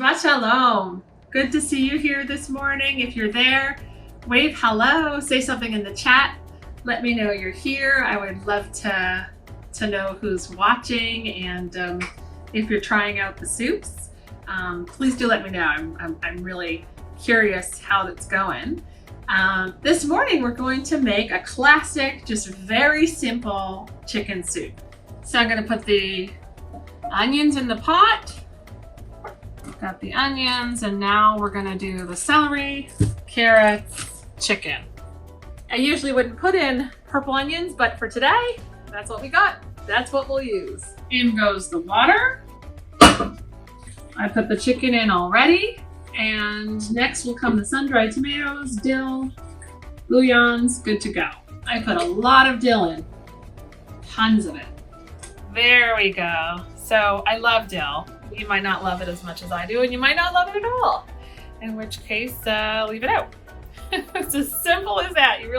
Shabbat Shalom. Good to see you here this morning. If you're there, wave hello, say something in the chat. Let me know you're here. I would love to know who's watching, and if you're trying out the soups, please do let me know. I'm really curious how it's going. This morning we're going to make a classic, just very simple chicken soup. So I'm going to put the onions in the pot. Got the onions, and now we're gonna do the celery, carrots, chicken. I usually wouldn't put in purple onions, but for today, that's what we got. That's what we'll use. In goes the water. I put the chicken in already, and next will come the sun-dried tomatoes, dill, bouillons, good to go. I put a lot of dill in, tons of it. There we go. So I love dill. You might not love it as much as I do, and you might not love it at all. In which case, leave it out. It's as simple as that. You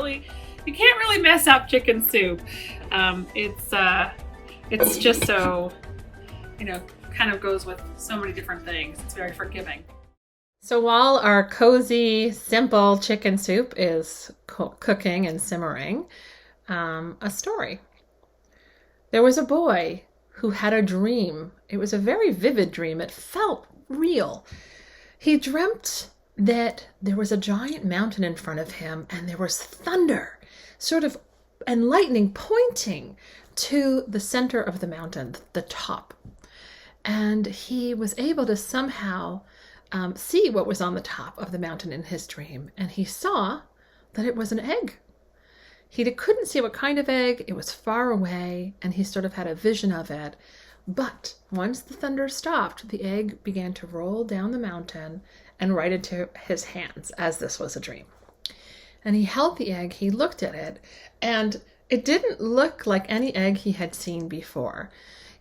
can't really mess up chicken soup. It's just so, kind of goes with so many different things. It's very forgiving. So while our cozy, simple chicken soup is cooking and simmering, a story. There was a boy who had a dream. It was a very vivid dream. It felt real. He dreamt that there was a giant mountain in front of him, and there was thunder, and lightning pointing to the center of the mountain, the top. And he was able to somehow see what was on the top of the mountain in his dream, and he saw that it was an egg. He couldn't see what kind of egg. It was far away, and he sort of had a vision of it. But once the thunder stopped, the egg began to roll down the mountain and right into his hands, as this was a dream. And he held the egg, he looked at it, and it didn't look like any egg he had seen before.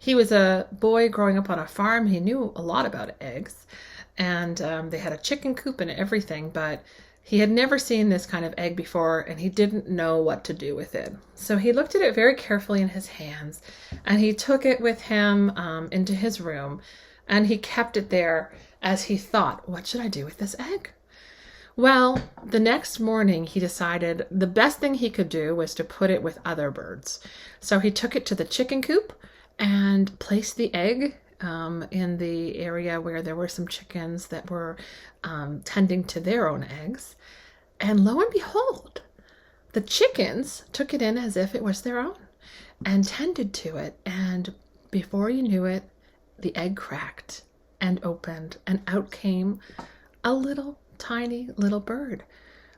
He was a boy growing up on a farm. He knew a lot about eggs, and they had a chicken coop and everything, but he had never seen this kind of egg before, and he didn't know what to do with it. So he looked at it very carefully in his hands, and he took it with him into his room, and he kept it there as he thought, what should I do with this egg? Well, the next morning he decided the best thing he could do was to put it with other birds. So he took it to the chicken coop and placed the egg in the area where there were some chickens that were tending to their own eggs. And lo and behold, the chickens took it in as if it was their own and tended to it. And before you knew it, the egg cracked and opened, and out came a tiny little bird.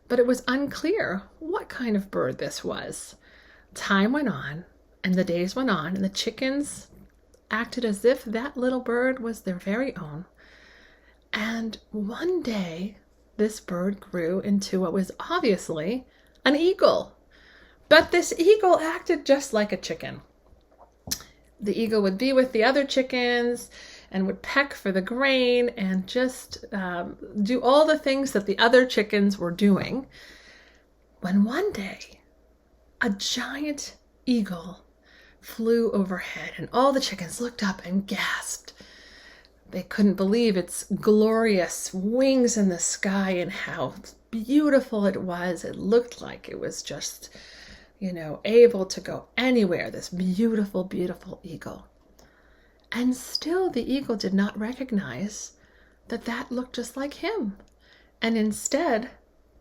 But it was unclear what kind of bird this was. Time went on, and the days went on, and the chickens acted as if that little bird was their very own. And one day, this bird grew into what was obviously an eagle. But this eagle acted just like a chicken. The eagle would be with the other chickens and would peck for the grain and just do all the things that the other chickens were doing. When one day, a giant eagle flew overhead, and all the chickens looked up and gasped. They couldn't believe its glorious wings in the sky and how beautiful it was. It looked like it was just, able to go anywhere, this beautiful, beautiful eagle. And still the eagle did not recognize that looked just like him, and instead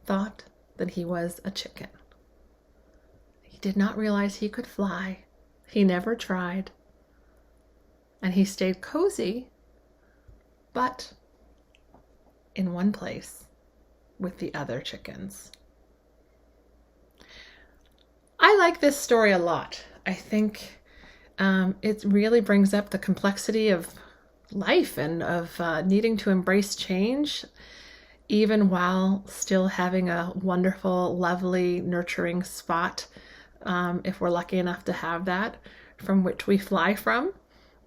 thought that he was a chicken. He did not realize he could fly. He never tried. And he stayed cozy, but in one place with the other chickens. I like this story a lot. I think it really brings up the complexity of life and of needing to embrace change, even while still having a wonderful, lovely, nurturing spot, if we're lucky enough to have that, from which we fly from.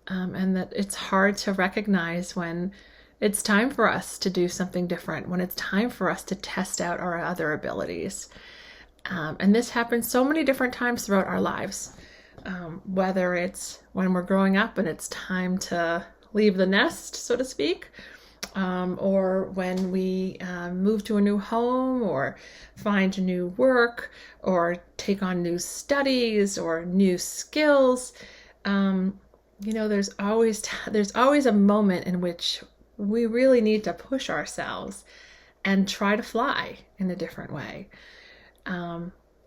And that it's hard to recognize when it's time for us to do something different, when it's time for us to test out our other abilities. And this happens so many different times throughout our lives, whether it's when we're growing up and it's time to leave the nest, so to speak, or when we move to a new home or find new work or take on new studies or new skills. There's always a moment in which we really need to push ourselves and try to fly in a different way.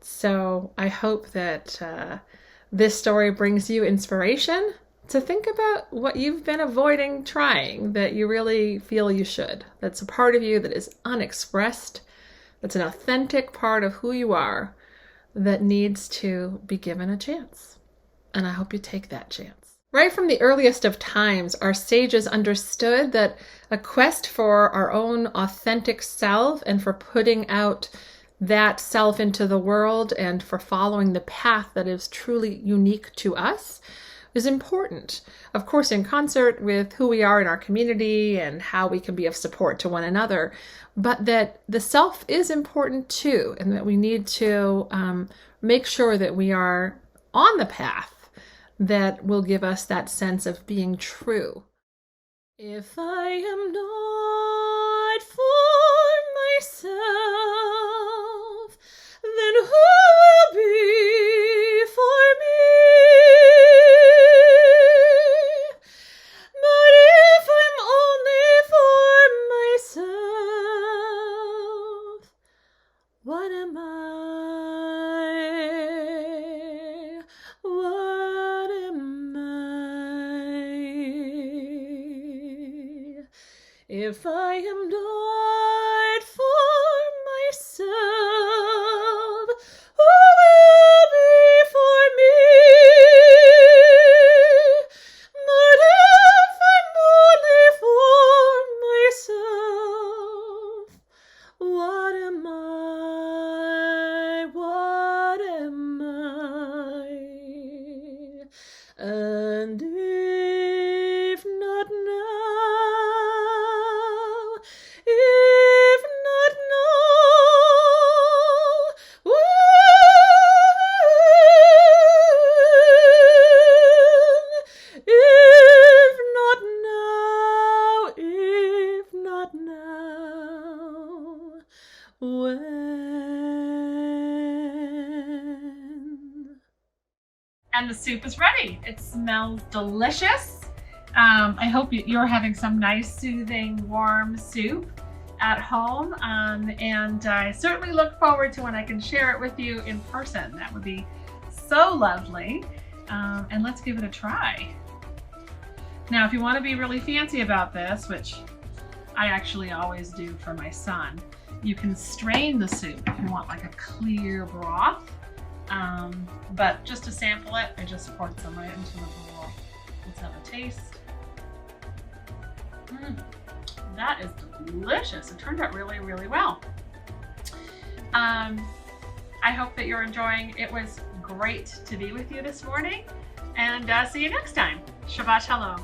So I hope that this story brings you inspiration to think about what you've been avoiding trying that you really feel you should. That's a part of you that is unexpressed, that's an authentic part of who you are that needs to be given a chance. And I hope you take that chance. Right from the earliest of times, our sages understood that a quest for our own authentic self and for putting out that self into the world and for following the path that is truly unique to us is important. Of course, in concert with who we are in our community and how we can be of support to one another, but that the self is important too, and that we need to make sure that we are on the path that will give us that sense of being true. If I am not for myself, then who will be for me? But if I'm only for myself, what am I? What am I? If I am not for myself, who will be for me? But if I'm only for myself, what am I? What am I? And if not now, if not now, when? If not now, if not now, when? And the soup is ready. It smells delicious. I hope you're having some nice, soothing, warm soup at home. And I certainly look forward to when I can share it with you in person. That would be so lovely. And let's give it a try. Now, if you want to be really fancy about this, which I actually always do for my son, you can strain the soup if you want like a clear broth. But just to sample it, I just poured some right into the bowl. Let's have a taste. That is delicious. It turned out really, really well. I hope that you're enjoying. It was great to be with you this morning, and see you next time. Shabbat Shalom.